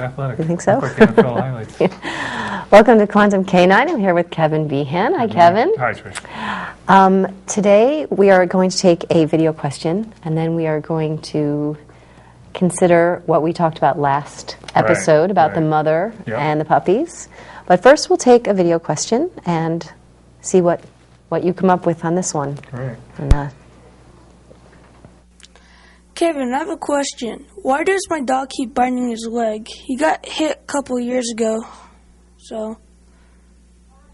athletic. You think so? Looked like NFL highlights. Welcome to Quantum Canine. I'm here with Kevin Behan. Hi, Kevin. Hi, Trish. Today we are going to take a video question, and then we are going to consider what we talked about last episode about the mother and the puppies. But first we'll take a video question and see what you come up with on this one. Right. And, Kevin, I have a question. Why does my dog keep biting his leg? He got hit a couple of years ago, so...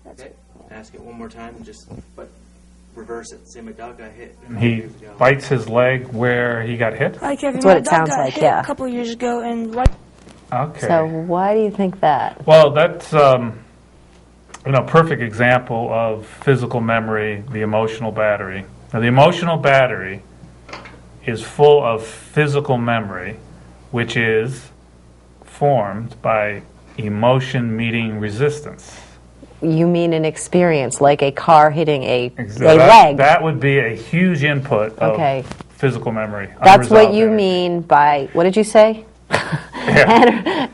Okay, ask it one more time and just reverse it. Say my dog got hit. He bites his leg where he got hit? Hi, Kevin. That's what my it dog sounds got like, hit yeah. a couple of years ago, and Okay. So why do you think that? Well, that's perfect example of physical memory, the emotional battery. Now, the emotional battery is full of physical memory, which is formed by emotion meeting resistance. You mean an experience, like a car hitting a That- leg? That would be a huge input of physical memory. That's what unresolved you energy. mean by, what did you say?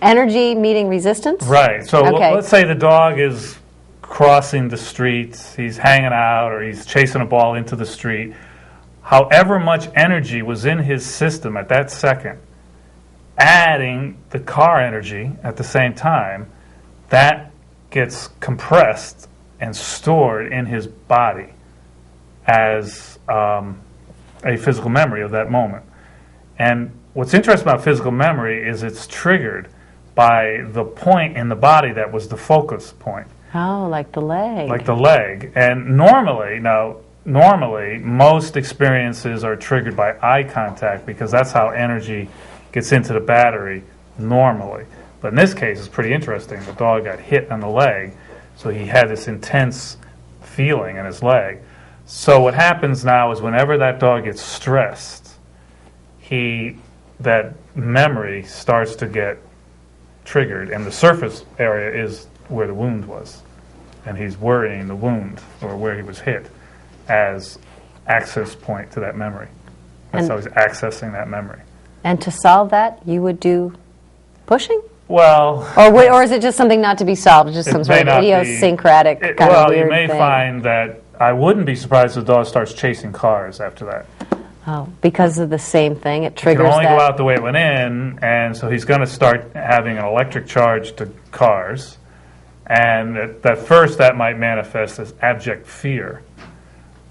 Energy meeting resistance? Right. So Okay. let's say the dog is crossing the street, he's hanging out, or he's chasing a ball into the street. However much energy was in his system at that second, adding the car energy at the same time, that gets compressed and stored in his body as a physical memory of that moment. And what's interesting about physical memory is it's triggered by the point in the body that was the focus point. Oh, like the leg. Like the leg. And normally, most experiences are triggered by eye contact because that's how energy gets into the battery normally. But in this case, it's pretty interesting. The dog got hit on the leg, so he had this intense feeling in his leg. So what happens now is whenever that dog gets stressed, that memory starts to get triggered, and the surface area is where the wound was. And he's worrying the wound, or where he was hit, as access point to that memory. That's how he's accessing that memory. And to solve that, you would do pushing? Well... Or is it just something not to be solved, just some sort of idiosyncratic kind of weird thing? You may find that I wouldn't be surprised if the dog starts chasing cars after that. Oh, because of the same thing, it triggers It can only that. go out the way it went in, and so he's going to start having an electric charge to cars, and at first that might manifest as abject fear.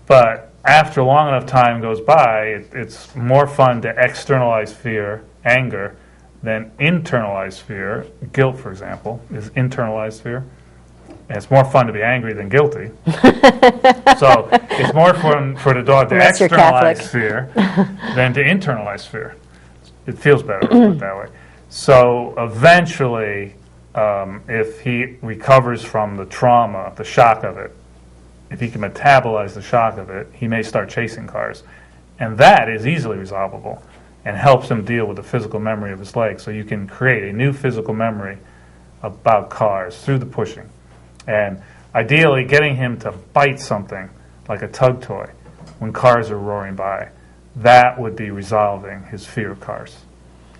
But after long enough time goes by, it's more fun to externalize fear, anger, than internalize fear. Guilt, for example, is internalized fear. And it's more fun to be angry than guilty. So it's more fun for the dog to externalize fear than to internalize fear. It feels better to put it that way. So eventually, if he recovers from the trauma, the shock of it, if he can metabolize the shock of it, he may start chasing cars. And that is easily resolvable and helps him deal with the physical memory of his leg. So you can create a new physical memory about cars through the pushing. And ideally, getting him to bite something like a tug toy when cars are roaring by, that would be resolving his fear of cars.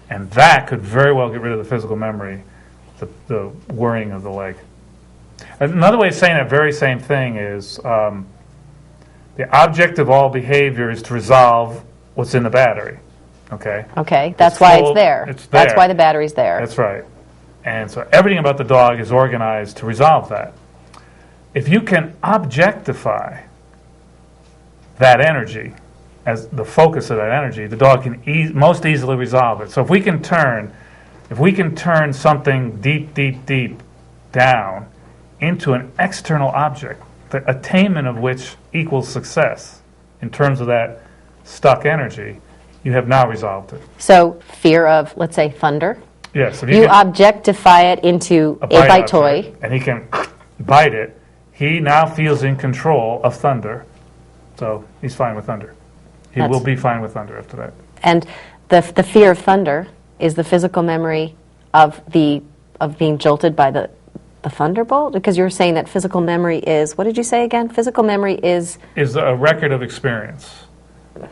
And that could very well get rid of the physical memory, the worrying of the leg. Another way of saying that very same thing is the object of all behavior is to resolve what's in the battery. Okay? Okay, that's why it's there. That's why the battery's there. That's right. And so everything about the dog is organized to resolve that. If you can objectify that energy as the focus of that energy, the dog can most easily resolve it. So if we can turn something deep down into an external object, the attainment of which equals success in terms of that stuck energy, you have now resolved it. So fear of, let's say, thunder. Yes. If You objectify it into a bite toy. And he can bite it. He now feels in control of thunder. So he's fine with thunder. He will be fine with thunder after that. And the fear of thunder is the physical memory of being jolted by the thunderbolt? Because you were saying that physical memory is, what did you say again? Physical memory is a record of experience.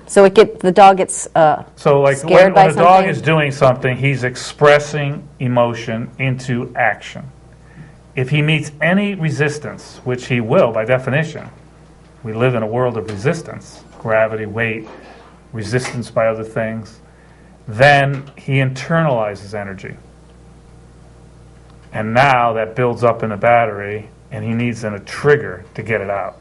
So the dog gets So like scared when by a dog something? is doing something, he's expressing emotion into action. If he meets any resistance, which he will by definition, we live in a world of resistance, gravity, weight, resistance by other things, then he internalizes energy. And now that builds up in the battery, and he needs then a trigger to get it out.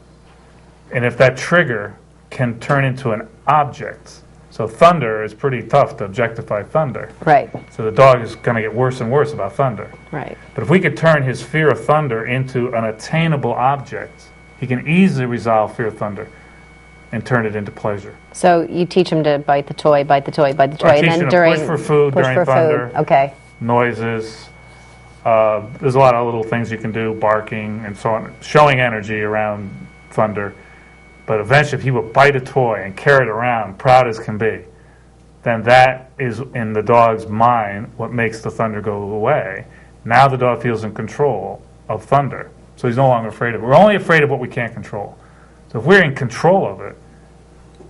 And if that trigger can turn into an object, so thunder is pretty tough to objectify thunder. Right. So the dog is going to get worse and worse about thunder. Right. But if we could turn his fear of thunder into an attainable object, he can easily resolve fear of thunder and turn it into pleasure. So you teach him to bite the toy, bite the toy, bite the toy, I and teach then him to during push for food push during for thunder. food. Okay. Noises. There's a lot of little things you can do, barking and so on, showing energy around thunder. But eventually, if he would bite a toy and carry it around, proud as can be, then that is in the dog's mind what makes the thunder go away. Now the dog feels in control of thunder, so he's no longer afraid of it. We're only afraid of what we can't control. So if we're in control of it,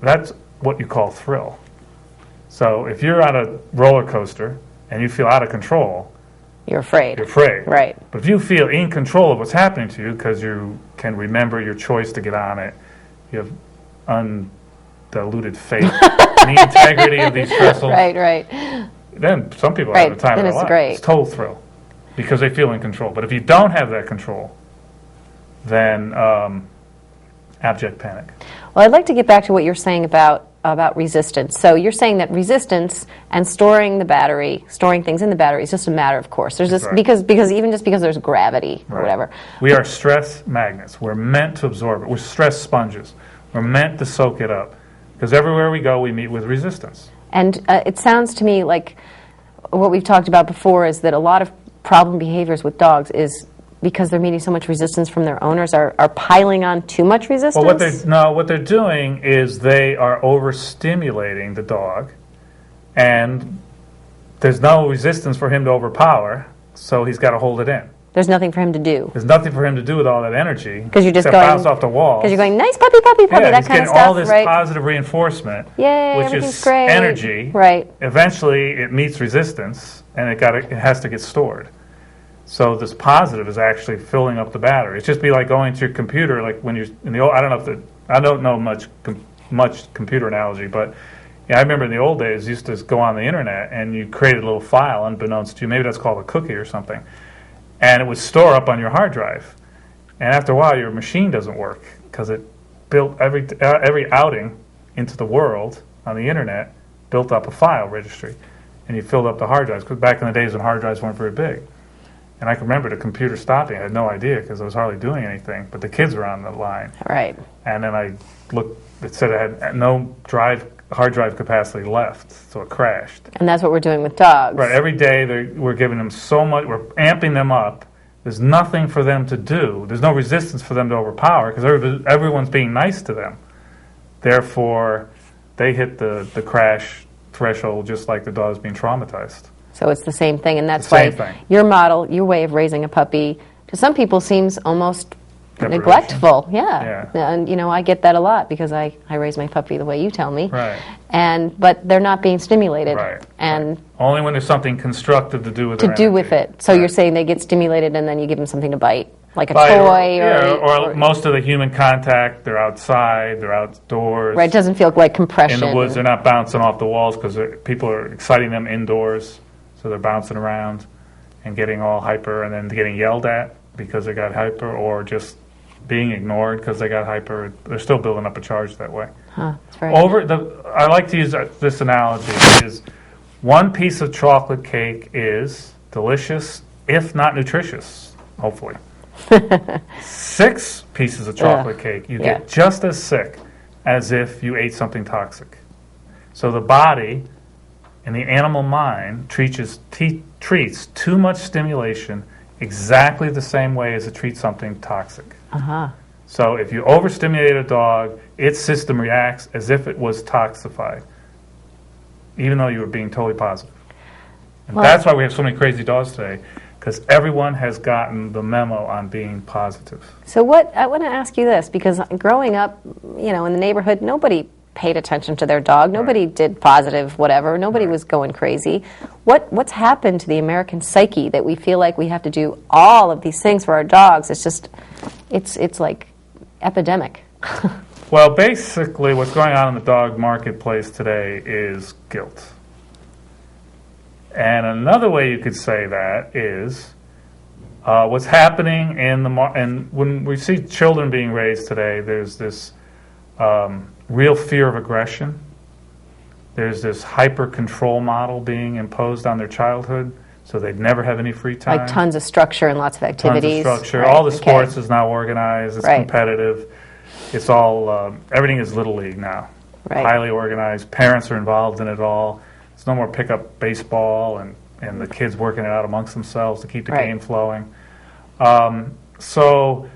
that's what you call thrill. So if you're on a roller coaster and you feel out of control, You're afraid. you're afraid. Right. But if you feel in control of what's happening to you because you can remember your choice to get on it, you have undiluted faith in the integrity of these trestles, Right. then some people Right, have the time then of it's their life. great. It's total thrill because they feel in control. But if you don't have that control, then abject panic. Well, I'd like to get back to what you're saying about resistance. So you're saying that resistance and storing things in the battery is just a matter of course. There's just right. because there's gravity or Right. whatever. We are stress magnets. We're meant to absorb it. We're stress sponges. We're meant to soak it up because everywhere we go, we meet with resistance. And it sounds to me like what we've talked about before is that a lot of problem behaviors with dogs is because they're meeting so much resistance from their owners, are piling on too much resistance? Well, what they're doing is they are overstimulating the dog, and there's no resistance for him to overpower, so he's got to hold it in. There's nothing for him to do. There's nothing for him to do with all that energy. Because you're just except going bounce off the walls. Because you're going, nice puppy, puppy, puppy, Yeah, that he's kind of getting stuff, all this right? positive reinforcement, Yay, which everything's is great. energy. Right. Eventually, it meets resistance, and it has to get stored. So this positive is actually filling up the battery. It's just be like going to your computer, like when you're in the old. I don't know much computer analogy, but yeah, I remember in the old days, you used to go on the internet and you created a little file unbeknownst to you. Maybe that's called a cookie or something, and it would store up on your hard drive. And after a while, your machine doesn't work because it built every outing into the world on the internet built up a file registry, and you filled up the hard drives. Because back in the days when hard drives weren't very big. And I can remember the computer stopping. I had no idea because I was hardly doing anything. But the kids were on the line. Right. And then I looked. It said I had no hard drive capacity left, so it crashed. And that's what we're doing with dogs. Right. Every day we're giving them so much. We're amping them up. There's nothing for them to do. There's no resistance for them to overpower because everyone's being nice to them. Therefore, they hit the crash threshold just like the dog's being traumatized. So it's the same thing, and that's why your model, your way of raising a puppy, to some people seems almost neglectful. Yeah. And I get that a lot because I raise my puppy the way you tell me. Right. But they're not being stimulated. Right. And only when there's something constructive to do with it. So you're saying they get stimulated and then you give them something to bite, like a toy or most of the human contact, they're outside, they're outdoors. Right. It doesn't feel like compression. In the woods, they're not bouncing off the walls because people are exciting them indoors. So they're bouncing around and getting all hyper and then getting yelled at because they got hyper or just being ignored because they got hyper. They're still building up a charge that way. That's very I like to use this analogy is one piece of chocolate cake is delicious, if not nutritious, hopefully. 6 pieces of chocolate cake, you get just as sick as if you ate something toxic. So the body and the animal mind treats too much stimulation exactly the same way as it treats something toxic. So if you overstimulate a dog, its system reacts as if it was toxified, even though you were being totally positive. And that's why we have so many crazy dogs today, because everyone has gotten the memo on being positive. So I want to ask you this, because growing up, in the neighborhood, nobody paid attention to their dog. Nobody did positive whatever. Nobody was going crazy. What's happened to the American psyche that we feel like we have to do all of these things for our dogs? It's just, it's like epidemic. Well, basically what's going on in the dog marketplace today is guilt. And another way you could say that is what's happening in and when we see children being raised today, there's this real fear of aggression. There's this hyper-control model being imposed on their childhood, so they'd never have any free time. Like tons of structure and lots of activities. Tons of structure. Right. All the sports is now organized. It's competitive. It's all, everything is Little League now. Right. Highly organized. Parents are involved in it all. There's no more pickup baseball and the kids working it out amongst themselves to keep the game flowing. So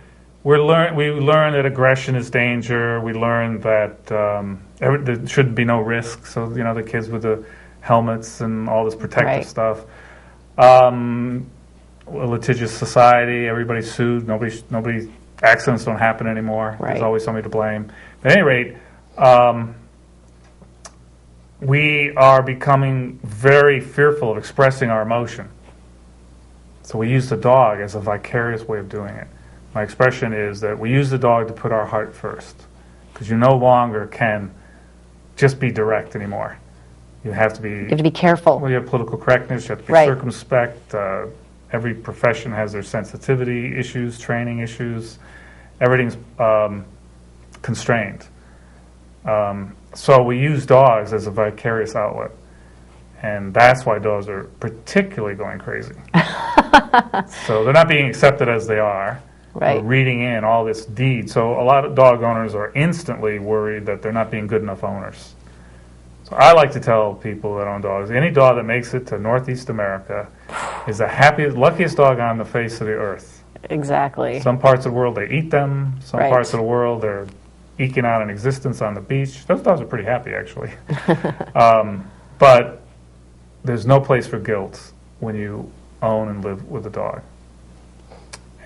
we learn that aggression is danger. We learn that there should be no risk. So, the kids with the helmets and all this protective stuff. A litigious society, everybody's sued. Nobody accidents don't happen anymore. There's always somebody to blame. But at any rate, we are becoming very fearful of expressing our emotion. So we use the dog as a vicarious way of doing it. My expression is that we use the dog to put our heart first, because you no longer can just be direct anymore. You have to be careful. Well, you have political correctness. You have to be circumspect. Every profession has their sensitivity issues, training issues. Everything's constrained. So we use dogs as a vicarious outlet. And that's why dogs are particularly going crazy. So they're not being accepted as they are. Right. Reading in all this deed. So a lot of dog owners are instantly worried that they're not being good enough owners. So I like to tell people that own dogs, any dog that makes it to Northeast America is the happiest, luckiest dog on the face of the earth. Exactly. Some parts of the world, they eat them. Some parts of the world, they're eking out an existence on the beach. Those dogs are pretty happy, actually. But there's no place for guilt when you own and live with a dog.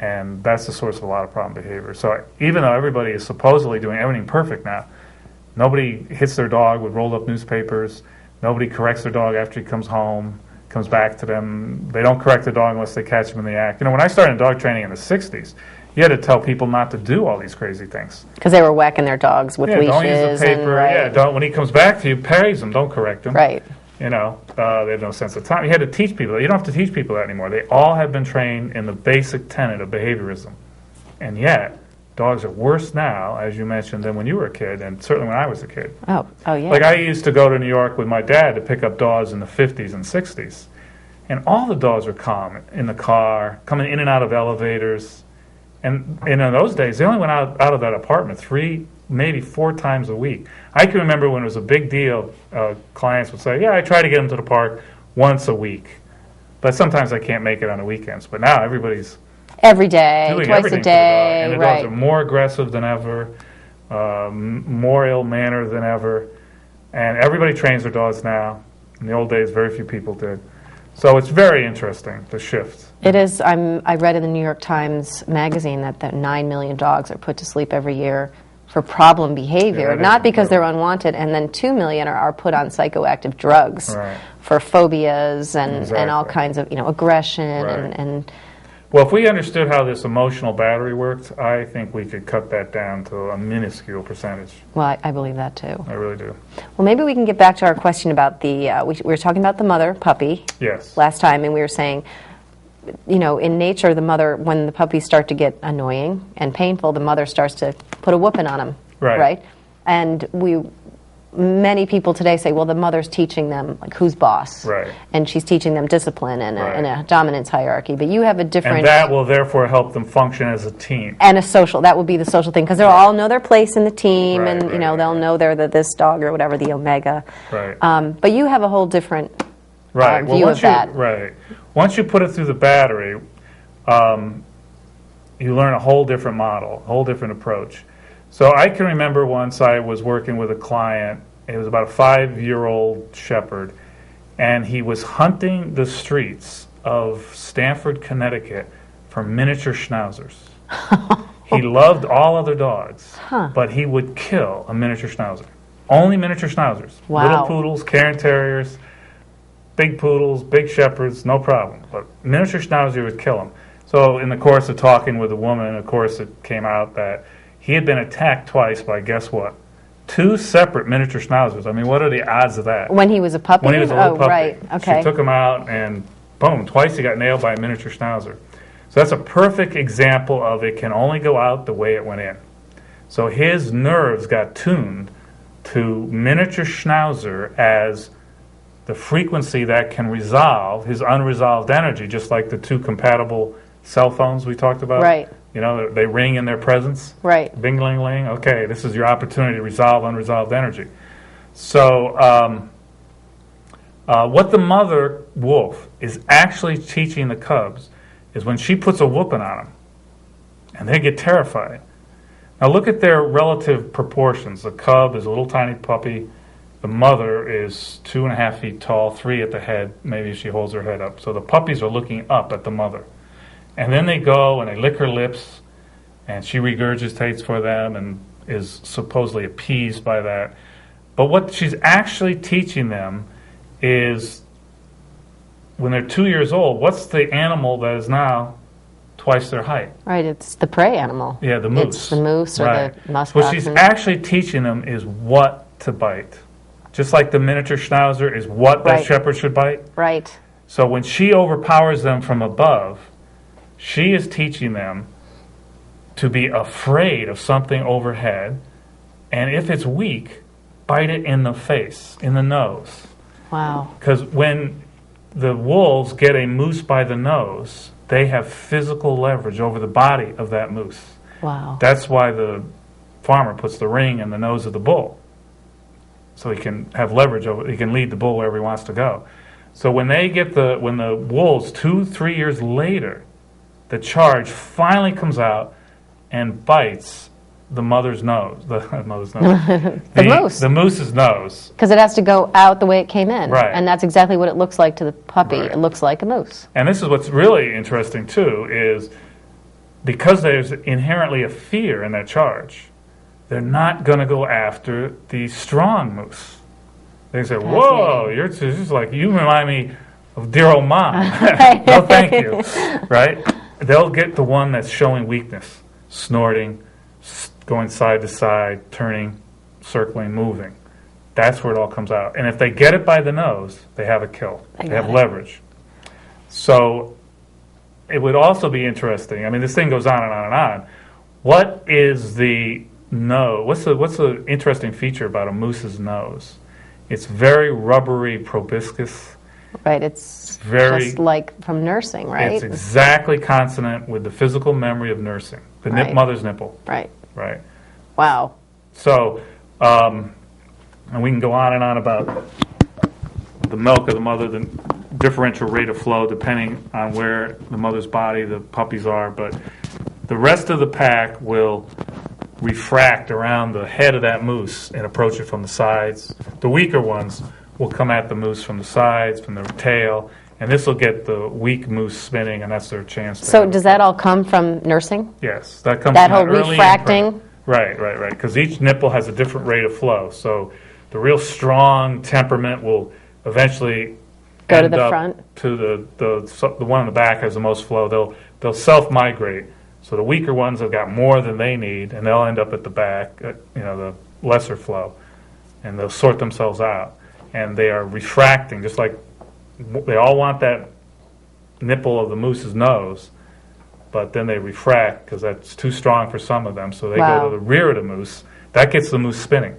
And that's the source of a lot of problem behavior. So even though everybody is supposedly doing everything perfect now, nobody hits their dog with rolled up newspapers. Nobody corrects their dog after he comes home, comes back to them. They don't correct the dog unless they catch him in the act. When I started dog training in the 60s, you had to tell people not to do all these crazy things. Because they were whacking their dogs with leashes. Don't use the paper. When he comes back to you, praise him. Don't correct him. Right. They have no sense of time. You had to teach people that. You don't have to teach people that anymore. They all have been trained in the basic tenet of behaviorism. And yet, dogs are worse now, as you mentioned, than when you were a kid, and certainly when I was a kid. Oh yeah. Like I used to go to New York with my dad to pick up dogs in the 50s and 60s. And all the dogs were calm in the car, coming in and out of elevators. And in those days, they only went out of that apartment 3, maybe 4 times a week. I can remember when it was a big deal, clients would say, I try to get them to the park once a week. But sometimes I can't make it on the weekends. But now everybody's every day, doing twice everything a day. And the dogs are more aggressive than ever, more ill-mannered than ever. And everybody trains their dogs now. In the old days, very few people did. So it's very interesting, the shift. It is. I read in the New York Times Magazine that 9 million dogs are put to sleep every year for problem behavior, not because they're unwanted, and then 2 million are put on psychoactive drugs for phobias and all kinds of aggression and Well, if we understood how this emotional battery worked, I think we could cut that down to a minuscule percentage. Well, I believe that too. I really do. Well, maybe we can get back to our question about the, we were talking about the mother puppy last time, and we were saying, in nature, the mother, when the puppies start to get annoying and painful, the mother starts to put a whooping on them, right? And many people today say, well, the mother's teaching them, like, who's boss. Right. And she's teaching them discipline and a dominance hierarchy. But you have a different... And that will therefore help them function as a team. And that will be the social thing, because they'll all know their place in the team, and, they'll know they're this dog or whatever, the omega. Right. But you have a whole different view of that. Right. Once you put it through the battery, you learn a whole different model, a whole different approach. So I can remember once I was working with a client. It was about a 5-year-old shepherd, and he was hunting the streets of Stamford, Connecticut for miniature schnauzers. He loved all other dogs, but he would kill a miniature schnauzer. Only miniature schnauzers. Wow. Little poodles, Cairn terriers, big poodles, big shepherds, no problem. But miniature schnauzer would kill him. So in the course of talking with a woman, of course, it came out that he had been attacked twice by, guess what? 2 separate miniature schnauzers. I mean, what are the odds of that? When he was a puppy? When he was a little puppy. Right. Okay. She took him out, and boom, twice he got nailed by a miniature schnauzer. So that's a perfect example of it can only go out the way it went in. So his nerves got tuned to miniature schnauzer as the frequency that can resolve his unresolved energy, just like the 2 compatible cell phones we talked about. Right. You know, they ring in their presence. Right. Bing-ling-ling. Okay, this is your opportunity to resolve unresolved energy. So what the mother wolf is actually teaching the cubs is when she puts a whooping on them, and they get terrified. Now look at their relative proportions. The cub is a little tiny puppy. The mother is 2.5 feet tall, 3 at the head. Maybe she holds her head up. So the puppies are looking up at the mother. And then they go and they lick her lips, and she regurgitates for them and is supposedly appeased by that. But what she's actually teaching them is when they're 2 years old, what's the animal that is now twice their height? Right, it's the prey animal. Yeah, the moose. It's the moose or right. the musk What oxen. she's actually teaching them is what to bite. Just like the miniature schnauzer is what that Right. shepherd should bite. Right. So when she overpowers them from above, she is teaching them to be afraid of something overhead, and if it's weak, bite it in the face, in the nose. Wow. Because when the wolves get a moose by the nose, they have physical leverage over the body of that moose. Wow. That's why the farmer puts the ring in the nose of the bull, so he can have leverage over. He can lead the bull wherever he wants to go. So when the wolves 2-3 years later, the charge finally comes out and bites the mother's nose, the mother's nose, moose. the moose's nose. Because it has to go out the way it came in. Right. And that's exactly what it looks like to the puppy. Right. It looks like a moose. And this is what's really interesting too, is because there's inherently a fear in that charge, they're not going to go after the strong moose. They say, "Whoa, you're just like, you remind me of dear old mom." No, thank you. Right? They'll get the one that's showing weakness, snorting, going side to side, turning, circling, moving. That's where it all comes out. And if they get it by the nose, they have a kill. They have leverage. So it would also be interesting. I mean, this thing goes on and on and on. What is the nose? What's the interesting feature about a moose's nose? It's very rubbery, proboscis. Right, it's very, just like from nursing, right? It's exactly consonant with the physical memory of nursing, the Right. mother's nipple. Right. Right. Wow. So, and we can go on and on about the milk of the mother, the differential rate of flow depending on where the mother's body the puppies are, but the rest of the pack will refract around the head of that moose and approach it from the sides. The weaker ones will come at the moose from the sides, from the tail, and this will get the weak moose spinning, and that's their chance. So does that all come from nursing? Yes, that comes That from whole early refracting? Right. Because each nipple has a different rate of flow. So the real strong temperament will eventually Go to end the up front? to the one in the back has the most flow. They'll self-migrate. So the weaker ones have got more than they need, and they'll end up at the back, the lesser flow, and they'll sort themselves out. And they are refracting, just like they all want that nipple of the moose's nose, but then they refract because that's too strong for some of them. So they Wow. go to the rear of the moose. That gets the moose spinning.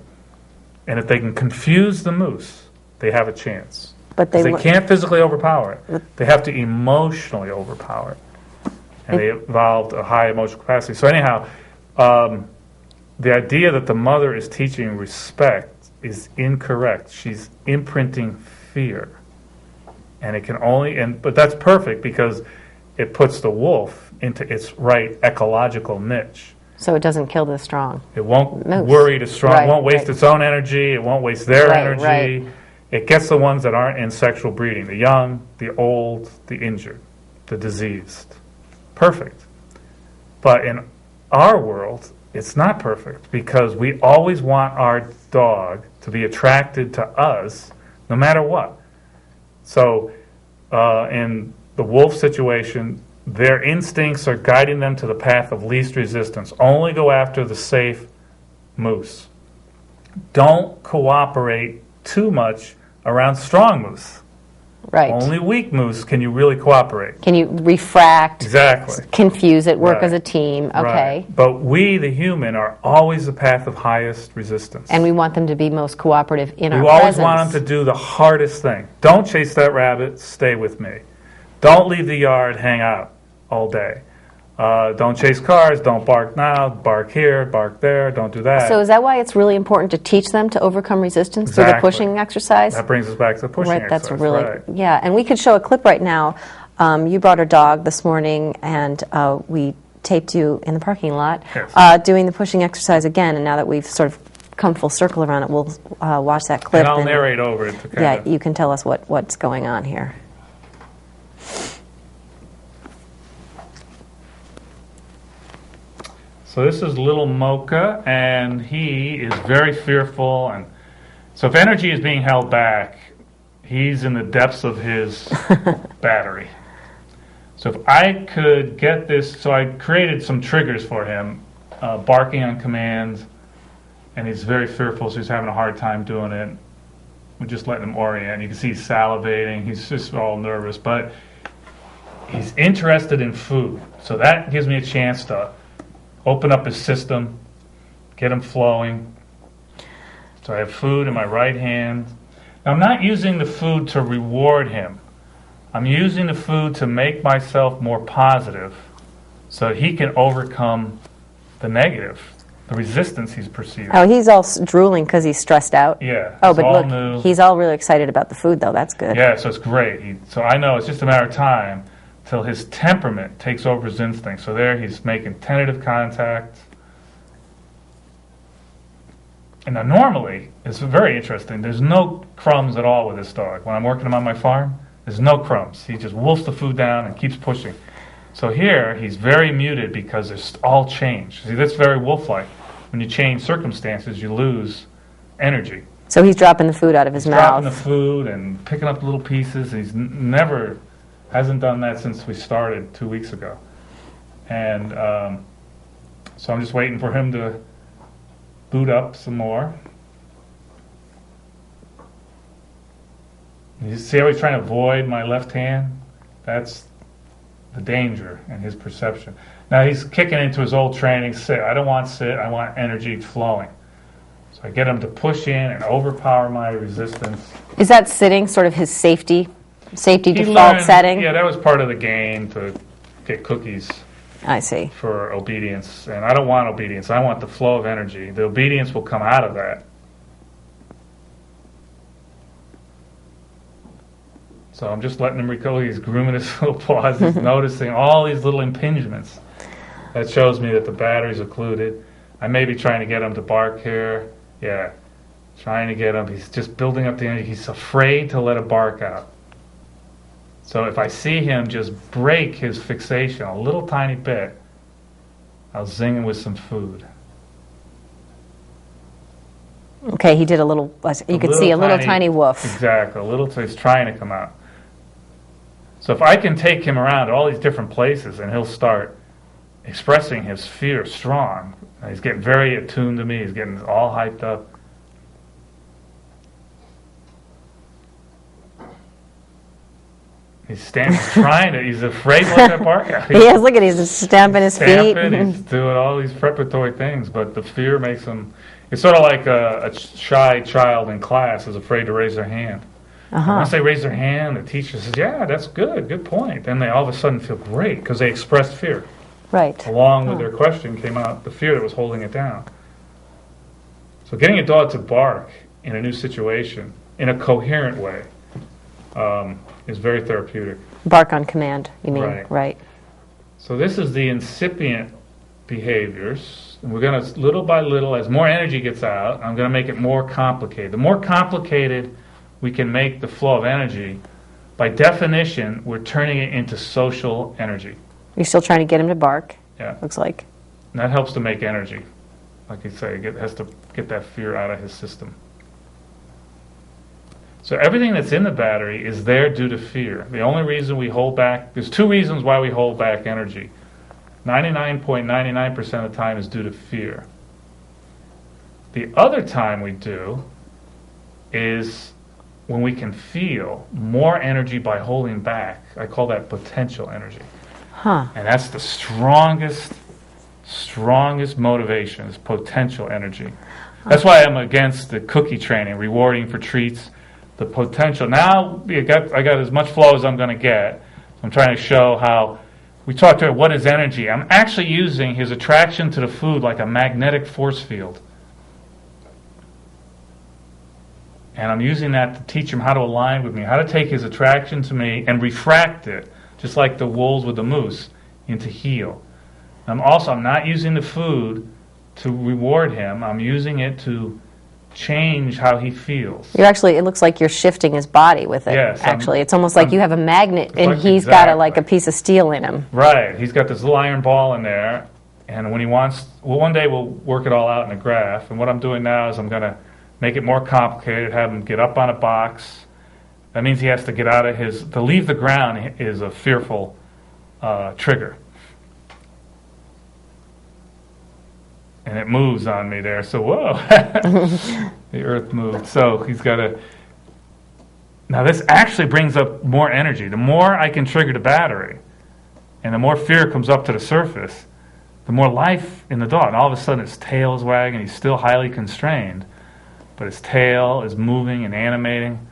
And if they can confuse the moose, they have a chance. But 'Cause they can't physically overpower it. They have to emotionally overpower it. And they evolved a high emotional capacity. So anyhow, the idea that the mother is teaching respect is incorrect. She's imprinting fear. And it can only, but that's perfect because it puts the wolf into its right ecological niche. So it doesn't kill the strong. It won't Moose. worry the strong, Right, it won't waste right. its own energy, it won't waste their Right, energy. right. It gets the ones that aren't in sexual breeding, the young, the old, the injured, the diseased. Perfect. But in our world, it's not perfect because we always want our dog to be attracted to us no matter what. So in the wolf situation, their instincts are guiding them to the path of least resistance. Only go after the safe moose. Don't cooperate too much around strong moose. Right. Only weak moose can you really cooperate. Can you refract, exactly, confuse it, work right. as a team? Okay. Right. But we, the human, are always the path of highest resistance. And we want them to be most cooperative in our presence. We always want them to do the hardest thing. Don't chase that rabbit, stay with me. Don't leave the yard, hang out all day. Don't chase cars, don't bark now, bark here, bark there, don't do that. So is that why it's really important to teach them to overcome resistance through the pushing exercise? That brings us back to the pushing exercise. That's really, yeah. And we could show a clip right now. You brought our dog this morning, and we taped you in the parking lot doing the pushing exercise again. And now that we've sort of come full circle around it, we'll watch that clip. And I'll narrate over it. Yeah, you can tell us what's going on here. So this is little Mocha, and he is very fearful. And so if energy is being held back, he's in the depths of his battery. So if I could get this, so I created some triggers for him, barking on commands, and he's very fearful, so he's having a hard time doing it. We're just letting him orient. You can see he's salivating. He's just all nervous, but he's interested in food. So that gives me a chance to open up his system, get him flowing. So I have food in my right hand. Now, I'm not using the food to reward him. I'm using the food to make myself more positive so that he can overcome the negative, the resistance he's perceiving. Oh, he's all drooling because he's stressed out? Yeah. Oh, but look, he's all really excited about the food, though. That's good. Yeah, so it's great. So I know it's just a matter of time till his temperament takes over his instinct. So there he's making tentative contact. And now normally, it's very interesting, there's no crumbs at all with this dog. When I'm working him on my farm, there's no crumbs. He just wolfs the food down and keeps pushing. So here, he's very muted because there's all change. See, that's very wolf-like. When you change circumstances, you lose energy. So he's dropping the food out of his mouth. Dropping the food and picking up little pieces. He's hasn't done that since we started 2 weeks ago. And so I'm just waiting for him to boot up some more. You see how he's trying to avoid my left hand? That's the danger in his perception. Now he's kicking into his old training, sit. I don't want sit, I want energy flowing. So I get him to push in and overpower my resistance. Is that sitting sort of his safety default learned, setting? Yeah, that was part of the game to get cookies. I see. For obedience. And I don't want obedience. I want the flow of energy. The obedience will come out of that. So I'm just letting him recover. He's grooming his little paws. He's noticing all these little impingements. That shows me that the battery's occluded. I may be trying to get him to bark here. Yeah, trying to get him. He's just building up the energy. He's afraid to let a bark out. So if I see him just break his fixation a little tiny bit, I'll zing him with some food. Okay, he did a little, you could see a little tiny woof. Exactly, he's trying to come out. So if I can take him around to all these different places and he'll start expressing his fear strong. He's getting very attuned to me. He's getting all hyped up. He's standing, he's afraid to let that bark out. Look at he's stamping his feet. He's doing all these preparatory things, but the fear makes him, it's sort of like a shy child in class is afraid to raise their hand. Once they raise their hand, the teacher says, yeah, that's good point. Then they all of a sudden feel great because they expressed fear. Right. Along with their question came out the fear that was holding it down. So getting a dog to bark in a new situation in a coherent way is very therapeutic. Bark on command, you mean? Right. So this is the incipient behaviors. And we're going to, little by little, as more energy gets out, I'm going to make it more complicated. The more complicated we can make the flow of energy, by definition, we're turning it into social energy. You're still trying to get him to bark? Yeah. Looks like. And that helps to make energy. like you say, has to get that fear out of his system. So everything that's in the battery is there due to fear. The only reason we hold back, there's two reasons why we hold back energy. 99.99% of the time is due to fear. The other time we do is when we can feel more energy by holding back. I call that potential energy. Huh. And that's the strongest motivation is potential energy. That's why I'm against the cookie training, rewarding for treats. The potential. Now I got as much flow as I'm going to get. I'm trying to show how we talked to what is energy. I'm actually using his attraction to the food like a magnetic force field. And I'm using that to teach him how to align with me, how to take his attraction to me and refract it, just like the wolves with the moose, into heel. I'm not using the food to reward him. I'm using it to change how he feels. It looks like you're shifting his body with it. Yes, it's almost like you have a magnet and he's got a piece of steel in him. Right. He's got this little iron ball in there, and when he wants, one day we'll work it all out in a graph. And what I'm doing now is I'm going to make it more complicated, have him get up on a box. That means he has to get out of to leave the ground is a fearful trigger. And it moves on me there, so whoa, the earth moved. So he's got to, now this actually brings up more energy. The more I can trigger the battery, and the more fear comes up to the surface, the more life in the dog. And all of a sudden his tail is wagging, he's still highly constrained, but his tail is moving and animating.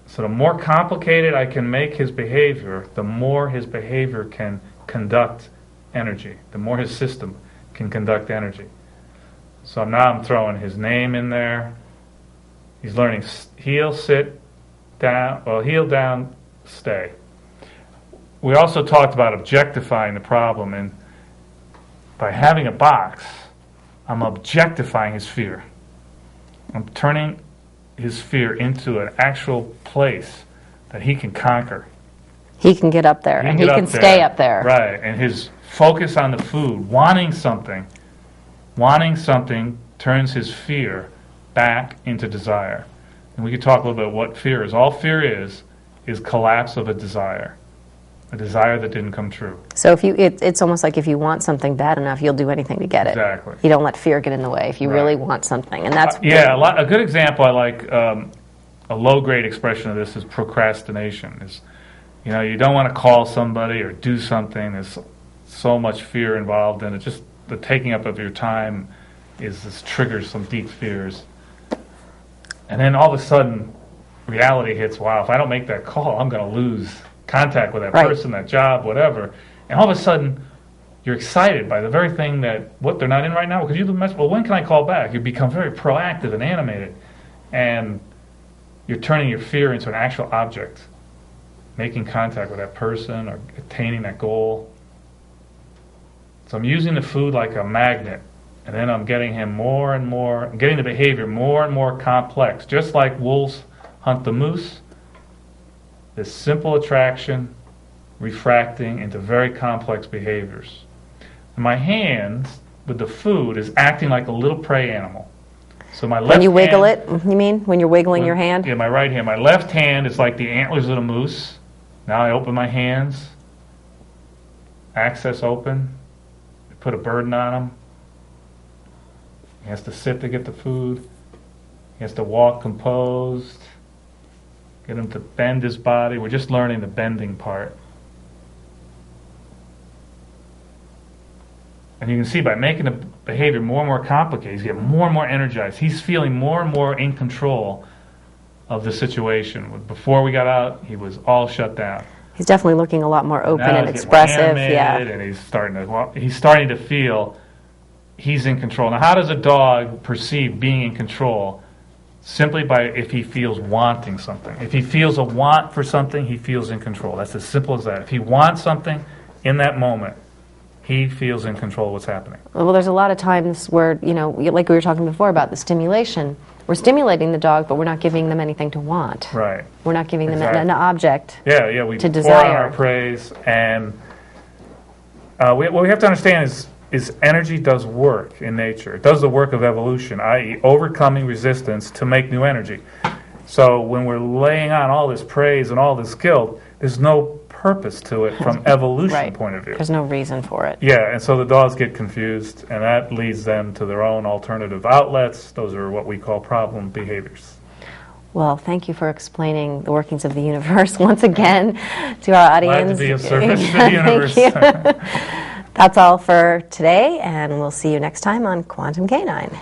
So the more complicated I can make his behavior, the more his behavior can conduct energy, the more his system can conduct energy. So now I'm throwing his name in there. He's learning heel, sit, down, heel, down, stay. We also talked about objectifying the problem, and by having a box, I'm objectifying his fear. I'm turning his fear into an actual place that he can conquer. He can get up there, and he can stay up there. Right, and his focus on the food, wanting something turns his fear back into desire. And we could talk a little bit about what fear is. All fear is collapse of a desire that didn't come true. So it's almost like if you want something bad enough, you'll do anything to get it. Exactly. You don't let fear get in the way if you really want something, and that's a good example I like. A low-grade expression of this is procrastination. You don't want to call somebody or do something. There's so much fear involved in it. Just the taking up of your time triggers some deep fears. And then all of a sudden, reality hits, wow, if I don't make that call, I'm going to lose contact with that person, that job, whatever. And all of a sudden, you're excited by the very thing what they're not in right now. Because when can I call back? You become very proactive and animated. And you're turning your fear into an actual object, making contact with that person or attaining that goal. So I'm using the food like a magnet, and then I'm getting him more and more, getting the behavior more and more complex. Just like wolves hunt the moose, this simple attraction refracting into very complex behaviors. And my hands with the food is acting like a little prey animal. So my left when you wiggle hand, it, you mean? When you're wiggling your hand? Yeah, my right hand. My left hand is like the antlers of the moose. Now I open my hands, access open, put a burden on him. He has to sit to get the food. He has to walk composed. Get him to bend his body. We're just learning the bending part. And you can see by making the behavior more and more complicated, he's getting more and more energized. He's feeling more and more in control of the situation. Before we got out, he was all shut down. He's definitely looking a lot more open now and expressive. And he's starting to feel he's in control. Now, how does a dog perceive being in control? Simply by if he feels wanting something. If he feels a want for something, he feels in control. That's as simple as that. If he wants something in that moment, he feels in control of what's happening. Well, there's a lot of times where, like we were talking before about the stimulation, we're stimulating the dog, but we're not giving them anything to want. Right. We're not giving them an object we to pour desire. on our praise. And what we have to understand is is energy does work in nature. It does the work of evolution, i.e. overcoming resistance to make new energy. So when we're laying on all this praise and all this guilt, there's no purpose to it from evolution Right. point of view. There's no reason for it. Yeah, and so the dogs get confused, and that leads them to their own alternative outlets. Those are what we call problem behaviors. Well, thank you for explaining the workings of the universe once again to our audience. Glad to be of service to the universe. Thank you. That's all for today, and we'll see you next time on Quantum Canine.